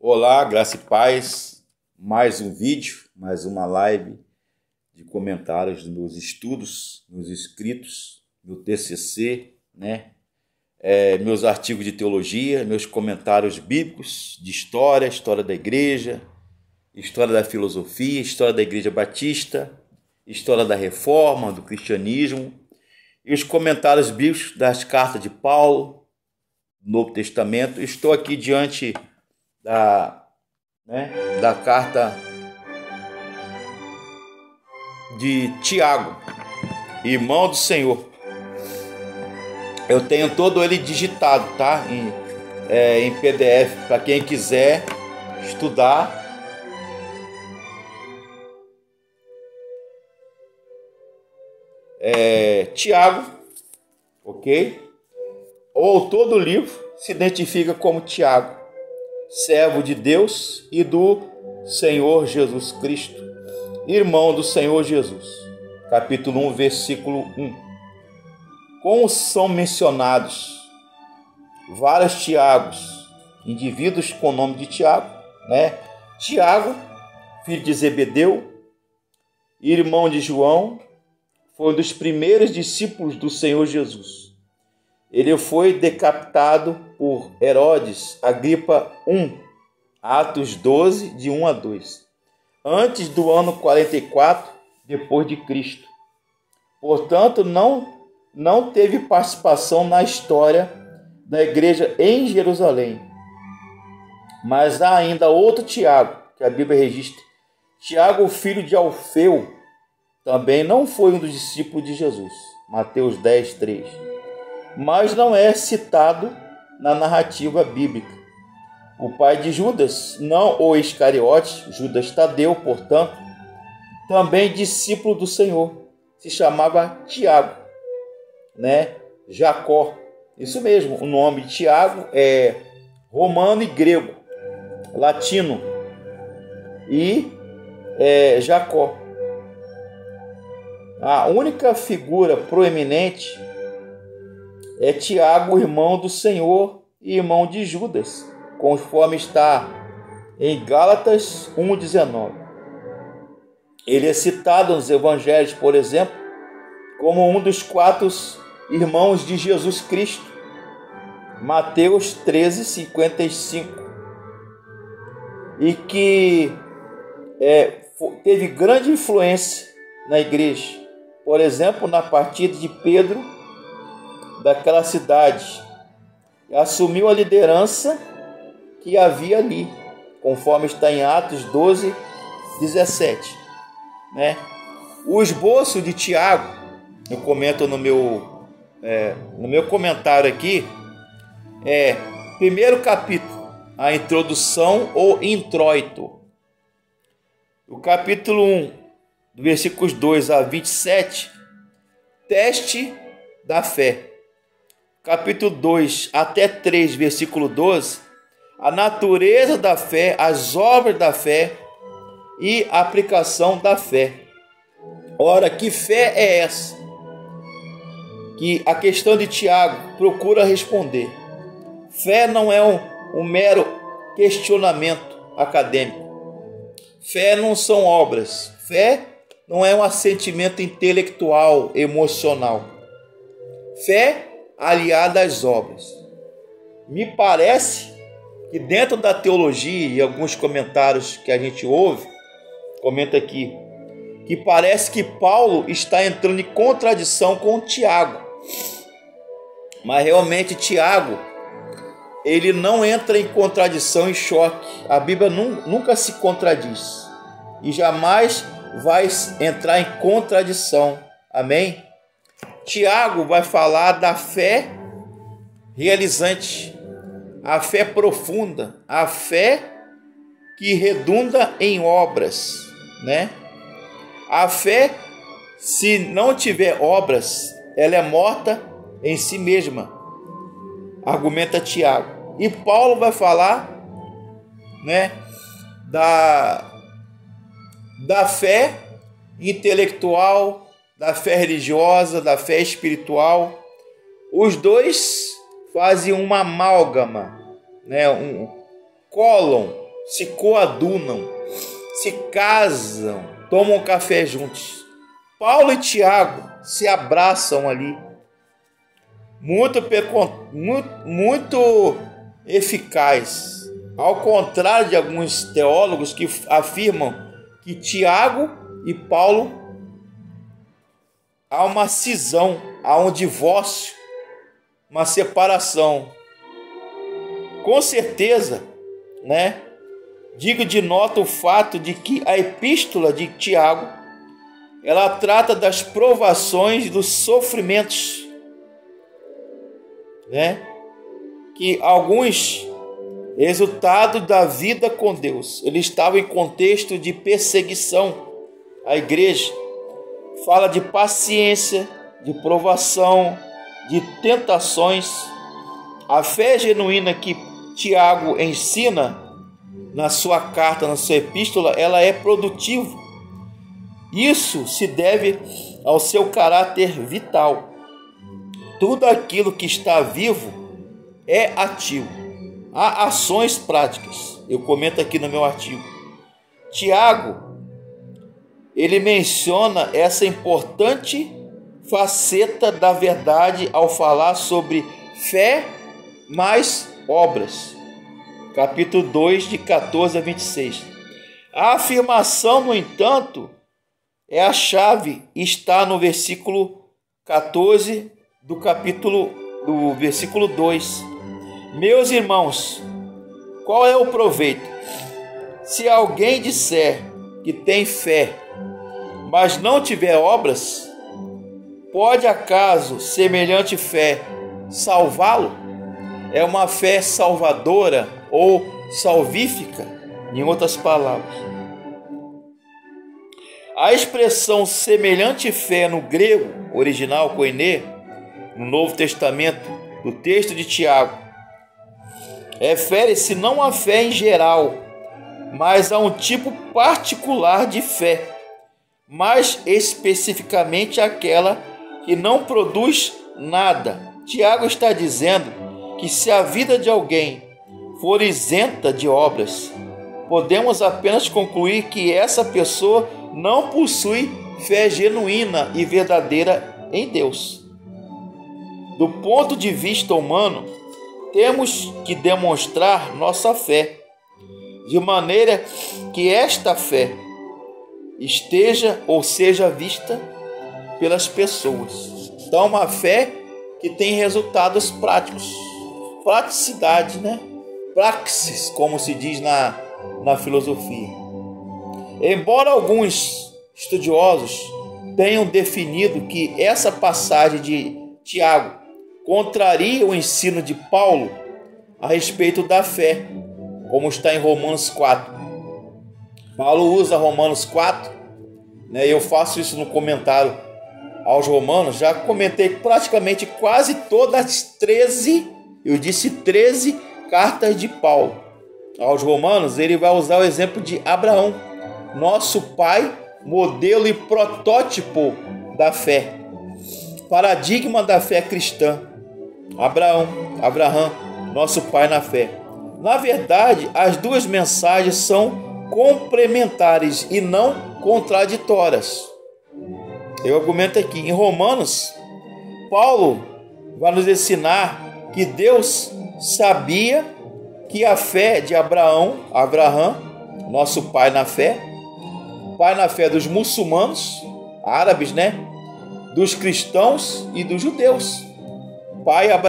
Olá, graça e paz. Mais um vídeo, mais uma live de comentários dos meus estudos, meus escritos, meu TCC, meus artigos de teologia, meus comentários bíblicos de história, história da igreja, história da filosofia, história da igreja batista, história da reforma, do cristianismo e os comentários bíblicos das cartas de Paulo, do Novo Testamento. Estou aqui diante da carta de Tiago, irmão do Senhor. Eu tenho todo ele digitado, tá? Em PDF, para quem quiser estudar. Tiago, ok? O autor do livro se identifica como Tiago, servo de Deus e do Senhor Jesus Cristo, irmão do Senhor Jesus. Capítulo 1, versículo 1. Como são mencionados vários Tiagos, indivíduos com o nome de Tiago, Tiago, filho de Zebedeu, irmão de João, foi um dos primeiros discípulos do Senhor Jesus. Ele foi decapitado por Herodes Agripa I, Atos 12, de 1 a 2, antes do ano 44 depois de Cristo. Portanto, não teve participação na história da igreja em Jerusalém. Mas há ainda outro Tiago, que a Bíblia registra. Tiago, filho de Alfeu, também não foi um dos discípulos de Jesus. Mateus 10, 3. Mas não é citado na narrativa bíblica. O pai de Judas, não o Iscariote, Judas Tadeu, portanto, também discípulo do Senhor, se chamava Tiago, Jacó. Isso mesmo, o nome de Tiago é romano e grego, latino, e Jacó. A única figura proeminente é Tiago, irmão do Senhor e irmão de Judas, conforme está em Gálatas 1,19. Ele é citado nos evangelhos, por exemplo, como um dos 4 irmãos de Jesus Cristo, Mateus 13, 55, e que teve grande influência na igreja. Por exemplo, na partida de Pedro daquela cidade, assumiu a liderança que havia ali, conforme está em Atos 12, 17. O esboço de Tiago, eu comento no meu comentário aqui, primeiro capítulo, a introdução ou introito. O capítulo 1, do versículos 2 a 27, teste da fé. Capítulo 2 até 3, versículo 12, a natureza da fé, as obras da fé e a aplicação da fé. Ora, que fé é essa? Que a questão de Tiago procura responder. Fé não é um mero questionamento acadêmico. Fé não são obras. Fé não é um assentimento intelectual, emocional. Fé aliada às obras. Me parece que dentro da teologia e alguns comentários que a gente ouve, comenta aqui, que parece que Paulo está entrando em contradição com Tiago. Mas realmente Tiago, ele não entra em contradição e choque. A Bíblia nunca se contradiz e jamais vai entrar em contradição. Amém? Tiago vai falar da fé realizante, a fé profunda, a fé que redunda em obras, A fé, se não tiver obras, ela é morta em si mesma, argumenta Tiago. E Paulo vai falar, da fé intelectual, da fé religiosa, da fé espiritual. Os dois fazem uma amálgama, colam se coadunam, se casam, tomam café juntos. Paulo e Tiago se abraçam ali. Muito eficaz. Ao contrário de alguns teólogos que afirmam que Tiago e Paulo há uma cisão, há um divórcio, uma separação. Com certeza, digo de nota o fato de que a epístola de Tiago, ela trata das provações, dos sofrimentos, que alguns resultado da vida com Deus. Ele estava em contexto de perseguição. A igreja fala de paciência, de provação, de tentações. A fé genuína que Tiago ensina na sua carta, na sua epístola, ela é produtiva. Isso se deve ao seu caráter vital. Tudo aquilo que está vivo é ativo. Há ações práticas. Eu comento aqui no meu artigo. Tiago, ele menciona essa importante faceta da verdade ao falar sobre fé mais obras. Capítulo 2, de 14 a 26. A afirmação, no entanto, é a chave, está no versículo 14 do versículo 2. Meus irmãos, qual é o proveito? Se alguém disser que tem fé, mas não tiver obras, pode acaso semelhante fé salvá-lo? É uma fé salvadora ou salvífica, em outras palavras. A expressão semelhante fé no grego original, koiné, no Novo Testamento, do texto de Tiago, refere-se não à fé em geral, mas a um tipo particular de fé, mais especificamente aquela que não produz nada. Tiago está dizendo que se a vida de alguém for isenta de obras, podemos apenas concluir que essa pessoa não possui fé genuína e verdadeira em Deus. Do ponto de vista humano, temos que demonstrar nossa fé, de maneira que esta fé esteja ou seja vista pelas pessoas. Então, uma fé que tem resultados práticos. Praticidade, Praxis, como se diz na filosofia. Embora alguns estudiosos tenham definido que essa passagem de Tiago contraria o ensino de Paulo a respeito da fé, como está em Romanos 4. Paulo usa Romanos 4, eu faço isso no comentário aos Romanos, já comentei praticamente quase todas as 13 cartas de Paulo aos Romanos. Ele vai usar o exemplo de Abraão, nosso pai, modelo e protótipo da fé, paradigma da fé cristã. Abraão, nosso pai na fé. Na verdade, as duas mensagens são complementares e não contraditórias. Eu argumento aqui em Romanos, Paulo vai nos ensinar que Deus sabia que a fé de Abraão, nosso pai na fé dos muçulmanos, árabes, dos cristãos e dos judeus. Pai Abraão